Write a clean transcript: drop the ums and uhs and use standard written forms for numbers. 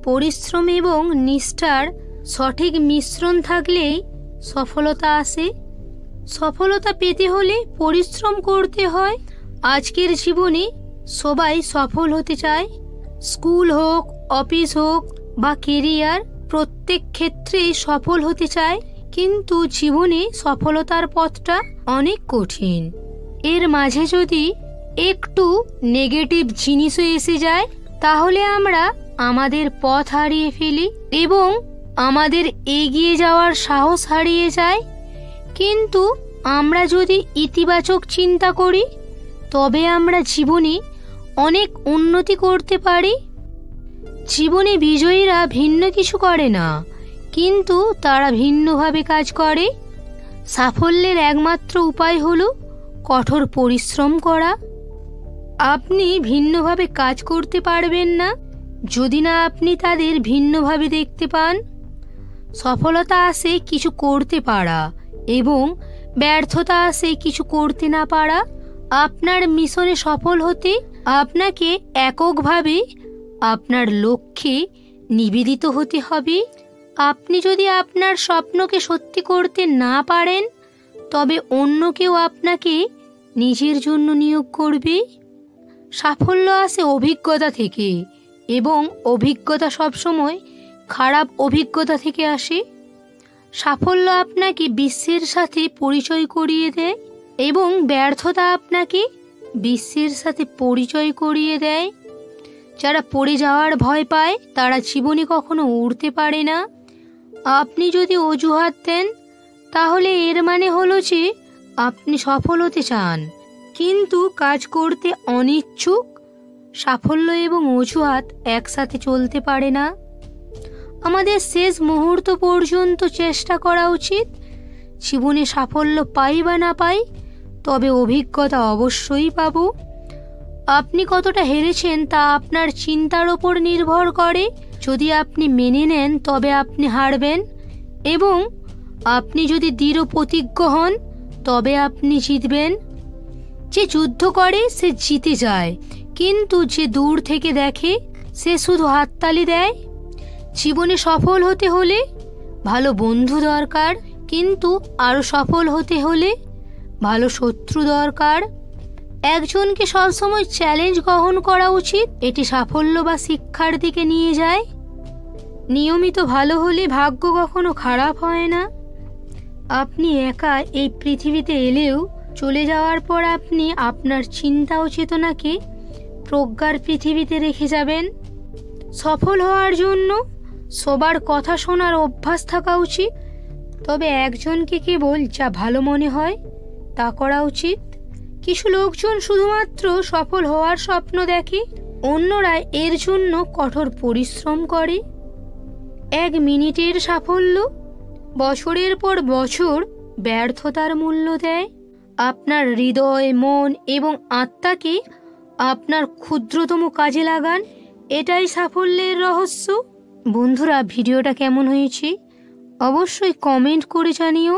পরিশ্রম এবং নিষ্ঠার সঠিক মিশ্রণ থাকলেই সফলতা আসে। সফলতা পেতে হলে পরিশ্রম করতে হয়। আজকের জীবনে সবাই সফল হতে চায়। স্কুল হোক, অফিস হোক বা কেরিয়ার, প্রত্যেক ক্ষেত্রেই সফল হতে চায়। কিন্তু জীবনে সফলতার পথটা অনেক কঠিন। এর মাঝে যদি একটু নেগেটিভ জিনিসও এসে যায় তাহলে আমরা আমাদের পথ হারিয়ে ফেলি এবং আমাদের এগিয়ে যাওয়ার সাহস হারিয়ে যায়। কিন্তু আমরা যদি ইতিবাচক চিন্তা করি তবে আমরা জীবনে অনেক উন্নতি করতে পারি। জীবনে বিজয়ীরা ভিন্ন কিছু করে না, কিন্তু তারা ভিন্নভাবে কাজ করে। সাফল্যের একমাত্র উপায় হলো কঠোর পরিশ্রম করা। আপনি ভিন্নভাবে কাজ করতে পারবেন না যদি না আপনি তাদের ভিন্নভাবে দেখতে পান। সফলতা আসে কিছু করতে পারা এবং ব্যর্থতা আসে কিছু করতে না পারা। আপনার মিশনে সফল হতে আপনাকে এককভাবে আপনার লক্ষ্যে নিবেদিত হতে হবে। আপনি যদি আপনার স্বপ্নকে সত্যি করতে না পারেন তবে অন্য কেউ আপনাকে নিজের জন্য নিয়োগ করবে। সাফল্য আসে অভিজ্ঞতা থেকে এবং অভিজ্ঞতা সবসময় খারাপ অভিজ্ঞতা থেকে আসে। সাফল্য আপনাকে বিশ্বের সাথে পরিচয় করিয়ে দেয় এবং ব্যর্থতা আপনাকে বিশ্বের সাথে পরিচয় করিয়ে দেয়। যারা পড়ে যাওয়ার ভয় পায় তারা জীবনে কখনো উড়তে পারে না। আপনি যদি অজুহাত দেন তাহলে এর মানে হলো যে আপনি সফল হতে চান কিন্তু কাজ করতে অনিচ্ছুক। সাফল্য এবং অজুহাত একসাথে চলতে পারে না। আমাদের শেষ মুহূর্ত পর্যন্ত চেষ্টা করা উচিত। জীবনে সাফল্য পাই বা না পাই, তবে অভিজ্ঞতা অবশ্যই পাব। আপনি কতটা হেরেছেন তা আপনার চিন্তার ওপর নির্ভর করে। যদি আপনি মেনে নেন তবে আপনি হারবেন এবং আপনি যদি দৃঢ় প্রতিজ্ঞ হন তবে আপনি জিতবেন। যে যুদ্ধ করে সে জিতে যায়, কিন্তু যে দূর থেকে দেখে সে শুধু হাততালি দেয়। জীবনে সফল হতে হলে ভালো বন্ধু দরকার, কিন্তু আরও সফল হতে হলে ভালো শত্রু দরকার। একজনকে সবসময় চ্যালেঞ্জ গ্রহণ করা উচিত, এটি সাফল্য বা শিক্ষার দিকে নিয়ে যায়। নিয়মিত ভালো হলে ভাগ্য কখনো খারাপ হয় না। আপনি একা এই পৃথিবীতে এলেও চলে যাওয়ার পর আপনি আপনার চিন্তা ও চেতনাকে প্রজ্ঞার পৃথিবীতে রেখে যাবেন। সফল হওয়ার জন্য সবার কথা শোনার অভ্যাস থাকা উচিত, তবে একজনকে কেবল যা ভালো মনে হয় তা করা উচিত। কিছু লোকজন শুধুমাত্র সফল হওয়ার স্বপ্ন দেখে, অন্যরা এর জন্য কঠোর পরিশ্রম করে। 1 মিনিটের সাফল্য বছরের পর বছর ব্যর্থতার মূল্য দেয়। আপনার হৃদয়, মন এবং আত্মাকে আপনার ক্ষুদ্রতম কাজে লাগান, এটাই সাফল্যের রহস্য। বন্ধুরা, ভিডিওটা কেমন হয়েছে অবশ্যই কমেন্ট করে জানিও।